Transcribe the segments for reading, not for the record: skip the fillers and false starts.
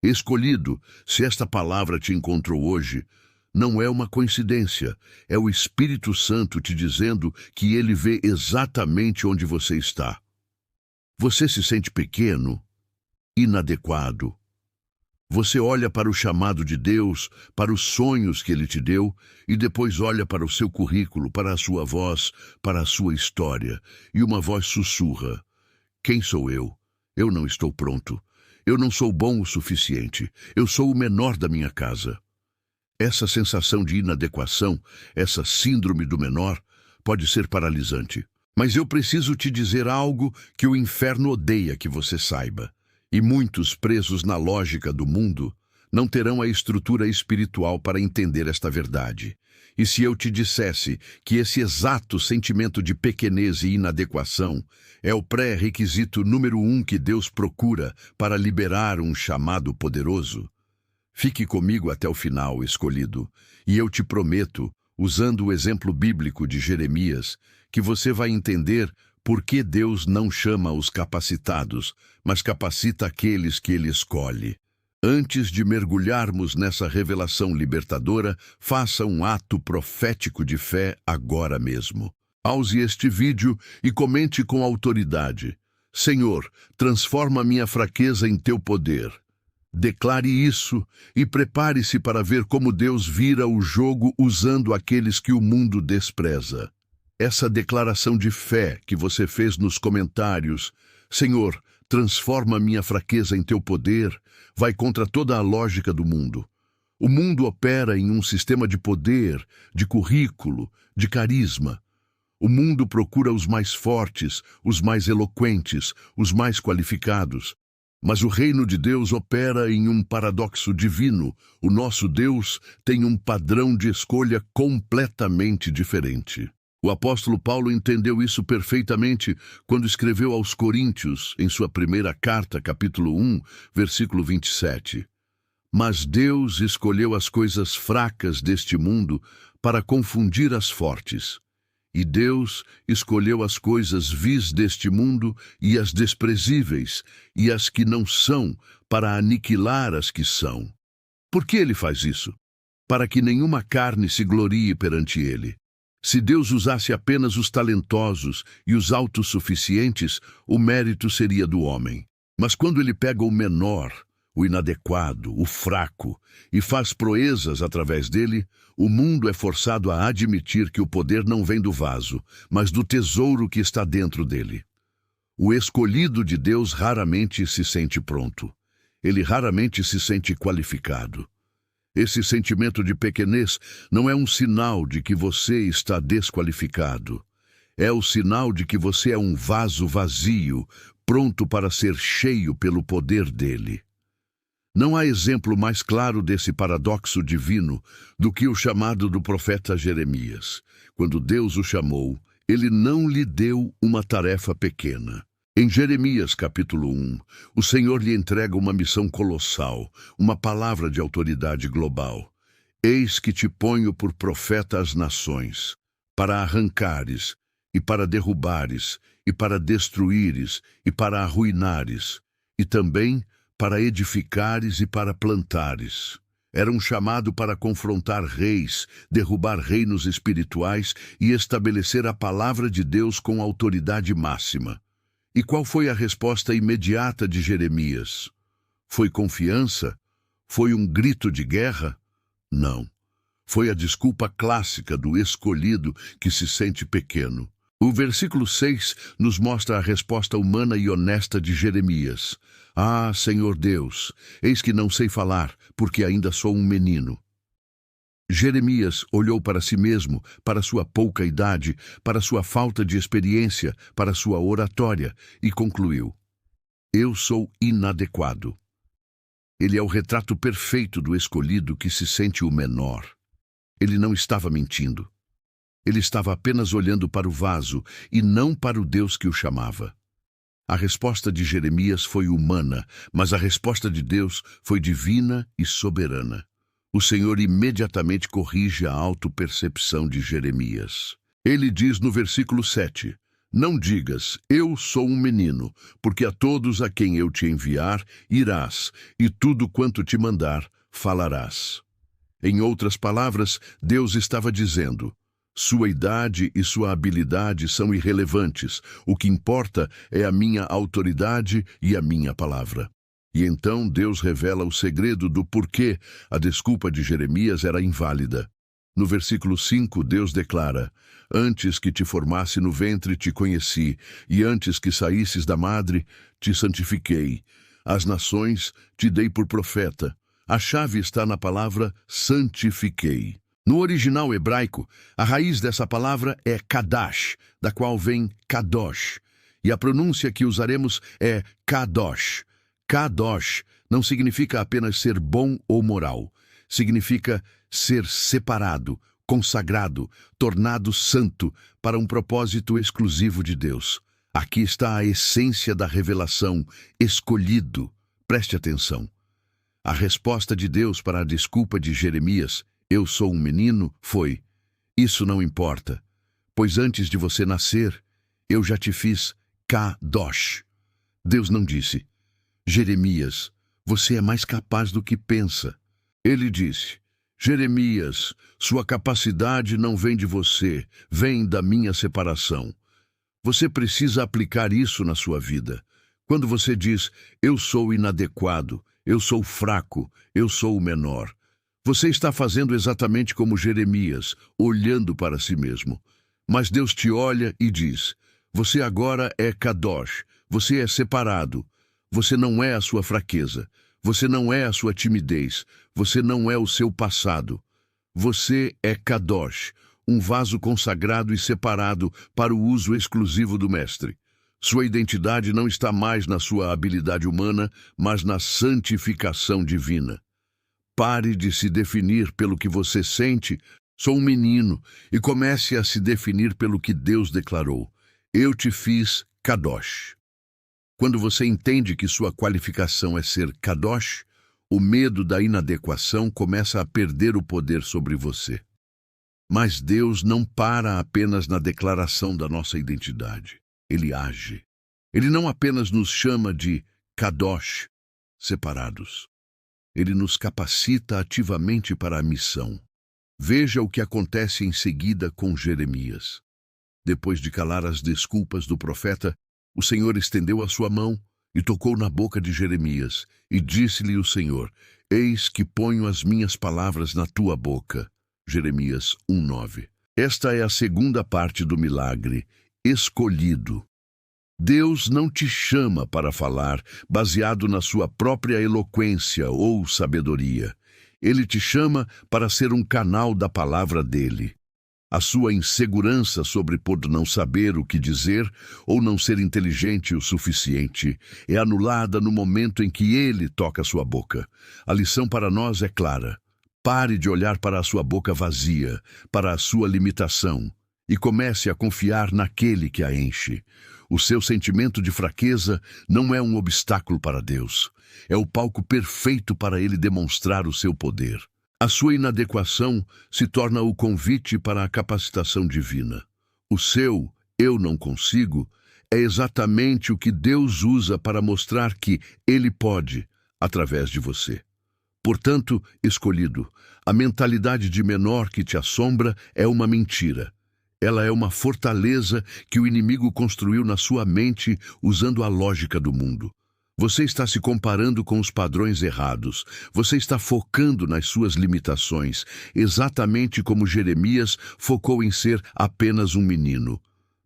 Escolhido, se esta palavra te encontrou hoje, não é uma coincidência, é o Espírito Santo te dizendo que ele vê exatamente onde você está. Você se sente pequeno, inadequado. Você olha para o chamado de Deus, para os sonhos que Ele te deu, e depois olha para o seu currículo, para a sua voz, para a sua história, e uma voz sussurra: quem sou eu? Eu não estou pronto. Eu não sou bom o suficiente. Eu sou o menor da minha casa. Essa sensação de inadequação, essa síndrome do menor, pode ser paralisante. Mas eu preciso te dizer algo que o inferno odeia que você saiba. E muitos, presos na lógica do mundo, não terão a estrutura espiritual para entender esta verdade. E se eu te dissesse que esse exato sentimento de pequenez e inadequação é o pré-requisito número 1 que Deus procura para liberar um chamado poderoso? Fique comigo até o final, escolhido, e eu te prometo, usando o exemplo bíblico de Jeremias, que você vai entender por que Deus não chama os capacitados, mas capacita aqueles que Ele escolhe. Antes de mergulharmos nessa revelação libertadora, faça um ato profético de fé agora mesmo. Pause este vídeo e comente com autoridade: Senhor, transforma minha fraqueza em Teu poder. Declare isso e prepare-se para ver como Deus vira o jogo usando aqueles que o mundo despreza. Essa declaração de fé que você fez nos comentários, Senhor, transforma minha fraqueza em Teu poder, vai contra toda a lógica do mundo. O mundo opera em um sistema de poder, de currículo, de carisma. O mundo procura os mais fortes, os mais eloquentes, os mais qualificados. Mas o reino de Deus opera em um paradoxo divino. O nosso Deus tem um padrão de escolha completamente diferente. O apóstolo Paulo entendeu isso perfeitamente quando escreveu aos Coríntios, em sua primeira carta, capítulo 1, versículo 27. Mas Deus escolheu as coisas fracas deste mundo para confundir as fortes. E Deus escolheu as coisas vis deste mundo e as desprezíveis, e as que não são, para aniquilar as que são. Por que Ele faz isso? Para que nenhuma carne se glorie perante Ele. Se Deus usasse apenas os talentosos e os autossuficientes, o mérito seria do homem. Mas quando Ele pega o menor, o inadequado, o fraco, e faz proezas através dele, o mundo é forçado a admitir que o poder não vem do vaso, mas do tesouro que está dentro dele. O escolhido de Deus raramente se sente pronto. Ele raramente se sente qualificado. Esse sentimento de pequenez não é um sinal de que você está desqualificado. É o sinal de que você é um vaso vazio, pronto para ser cheio pelo poder dele. Não há exemplo mais claro desse paradoxo divino do que o chamado do profeta Jeremias. Quando Deus o chamou, ele não lhe deu uma tarefa pequena. Em Jeremias, capítulo 1, o Senhor lhe entrega uma missão colossal, uma palavra de autoridade global. Eis que te ponho por profeta às nações, para arrancares, e para derrubares, e para destruíres, e para arruinares, e também para edificares e para plantares. Era um chamado para confrontar reis, derrubar reinos espirituais e estabelecer a palavra de Deus com autoridade máxima. E qual foi a resposta imediata de Jeremias? Foi confiança? Foi um grito de guerra? Não. Foi a desculpa clássica do escolhido que se sente pequeno. O versículo 6 nos mostra a resposta humana e honesta de Jeremias. Ah, Senhor Deus, eis que não sei falar, porque ainda sou um menino. Jeremias olhou para si mesmo, para sua pouca idade, para sua falta de experiência, para sua oratória, e concluiu: eu sou inadequado. Ele é o retrato perfeito do escolhido que se sente o menor. Ele não estava mentindo. Ele estava apenas olhando para o vaso e não para o Deus que o chamava. A resposta de Jeremias foi humana, mas a resposta de Deus foi divina e soberana. O Senhor imediatamente corrige a autopercepção de Jeremias. Ele diz no versículo 7, Não digas, eu sou um menino, porque a todos a quem eu te enviar, irás, e tudo quanto te mandar, falarás. Em outras palavras, Deus estava dizendo: sua idade e sua habilidade são irrelevantes. O que importa é a minha autoridade e a minha palavra. E então Deus revela o segredo do porquê a desculpa de Jeremias era inválida. No versículo 5, Deus declara: antes que te formasse no ventre te conheci, e antes que saísses da madre te santifiquei. As nações te dei por profeta. A chave está na palavra santifiquei. No original hebraico, a raiz dessa palavra é kadash, da qual vem kadosh, e a pronúncia que usaremos é kadosh. Kadosh não significa apenas ser bom ou moral. Significa ser separado, consagrado, tornado santo para um propósito exclusivo de Deus. Aqui está a essência da revelação, escolhido. Preste atenção. A resposta de Deus para a desculpa de Jeremias, eu sou um menino, foi: isso não importa, pois antes de você nascer, eu já te fiz Kadosh. Deus não disse: Jeremias, você é mais capaz do que pensa. Ele disse: Jeremias, sua capacidade não vem de você, vem da minha separação. Você precisa aplicar isso na sua vida. Quando você diz, eu sou inadequado, eu sou fraco, eu sou o menor, você está fazendo exatamente como Jeremias, olhando para si mesmo. Mas Deus te olha e diz, você agora é Kadosh, você é separado. Você não é a sua fraqueza, você não é a sua timidez, você não é o seu passado. Você é Kadosh, um vaso consagrado e separado para o uso exclusivo do Mestre. Sua identidade não está mais na sua habilidade humana, mas na santificação divina. Pare de se definir pelo que você sente, sou um menino, e comece a se definir pelo que Deus declarou. Eu te fiz Kadosh. Quando você entende que sua qualificação é ser Kadosh, o medo da inadequação começa a perder o poder sobre você. Mas Deus não para apenas na declaração da nossa identidade. Ele age. Ele não apenas nos chama de Kadosh, separados. Ele nos capacita ativamente para a missão. Veja o que acontece em seguida com Jeremias. Depois de calar as desculpas do profeta, o Senhor estendeu a sua mão e tocou na boca de Jeremias, e disse-lhe o Senhor, eis que ponho as minhas palavras na tua boca. Jeremias 1:9. Esta é a segunda parte do milagre, escolhido. Deus não te chama para falar baseado na sua própria eloquência ou sabedoria. Ele te chama para ser um canal da palavra dele. A sua insegurança sobre por não saber o que dizer ou não ser inteligente o suficiente é anulada no momento em que ele toca sua boca. A lição para nós é clara. Pare de olhar para a sua boca vazia, para a sua limitação, e comece a confiar naquele que a enche. O seu sentimento de fraqueza não é um obstáculo para Deus. É o palco perfeito para ele demonstrar o seu poder. A sua inadequação se torna o convite para a capacitação divina. O seu eu não consigo é exatamente o que Deus usa para mostrar que Ele pode, através de você. Portanto, escolhido, a mentalidade de menor que te assombra é uma mentira. Ela é uma fortaleza que o inimigo construiu na sua mente usando a lógica do mundo. Você está se comparando com os padrões errados. Você está focando nas suas limitações, exatamente como Jeremias focou em ser apenas um menino.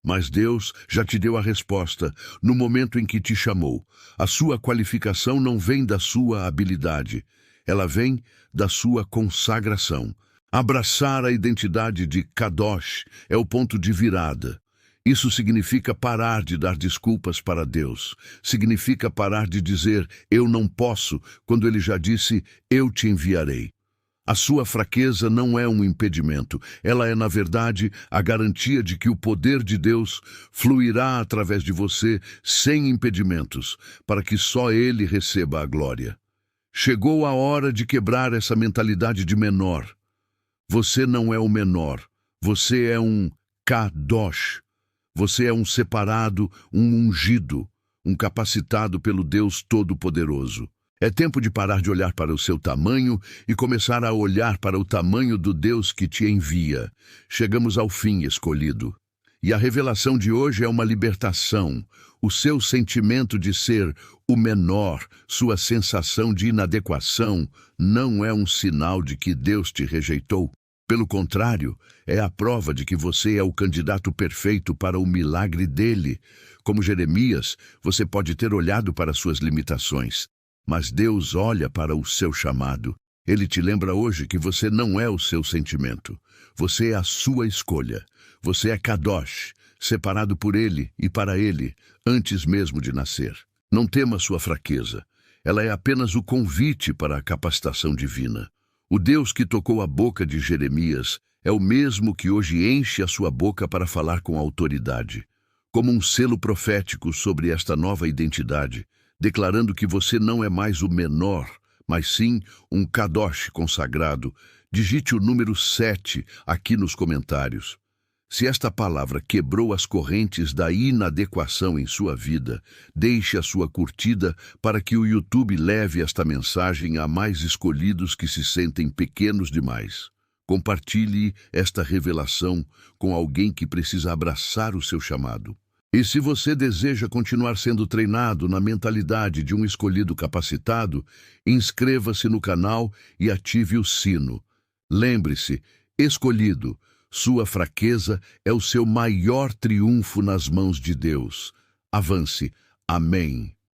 Mas Deus já te deu a resposta no momento em que te chamou. A sua qualificação não vem da sua habilidade. Ela vem da sua consagração. Abraçar a identidade de Kadosh é o ponto de virada. Isso significa parar de dar desculpas para Deus. Significa parar de dizer, eu não posso, quando Ele já disse, eu te enviarei. A sua fraqueza não é um impedimento. Ela é, na verdade, a garantia de que o poder de Deus fluirá através de você sem impedimentos, para que só Ele receba a glória. Chegou a hora de quebrar essa mentalidade de menor. Você não é o menor. Você é um Kadosh. Você é um separado, um ungido, um capacitado pelo Deus Todo-Poderoso. É tempo de parar de olhar para o seu tamanho e começar a olhar para o tamanho do Deus que te envia. Chegamos ao fim, escolhido. E a revelação de hoje é uma libertação. O seu sentimento de ser o menor, sua sensação de inadequação, não é um sinal de que Deus te rejeitou. Pelo contrário, é a prova de que você é o candidato perfeito para o milagre dele. Como Jeremias, você pode ter olhado para suas limitações, mas Deus olha para o seu chamado. Ele te lembra hoje que você não é o seu sentimento. Você é a sua escolha. Você é Kadosh, separado por Ele e para Ele, antes mesmo de nascer. Não tema sua fraqueza. Ela é apenas o convite para a capacitação divina. O Deus que tocou a boca de Jeremias é o mesmo que hoje enche a sua boca para falar com autoridade, como um selo profético sobre esta nova identidade, declarando que você não é mais o menor, mas sim um Kadosh consagrado. Digite o número 7 aqui nos comentários. Se esta palavra quebrou as correntes da inadequação em sua vida, deixe a sua curtida para que o YouTube leve esta mensagem a mais escolhidos que se sentem pequenos demais. Compartilhe esta revelação com alguém que precisa abraçar o seu chamado. E se você deseja continuar sendo treinado na mentalidade de um escolhido capacitado, inscreva-se no canal e ative o sino. Lembre-se, escolhido, sua fraqueza é o seu maior triunfo nas mãos de Deus. Avance. Amém.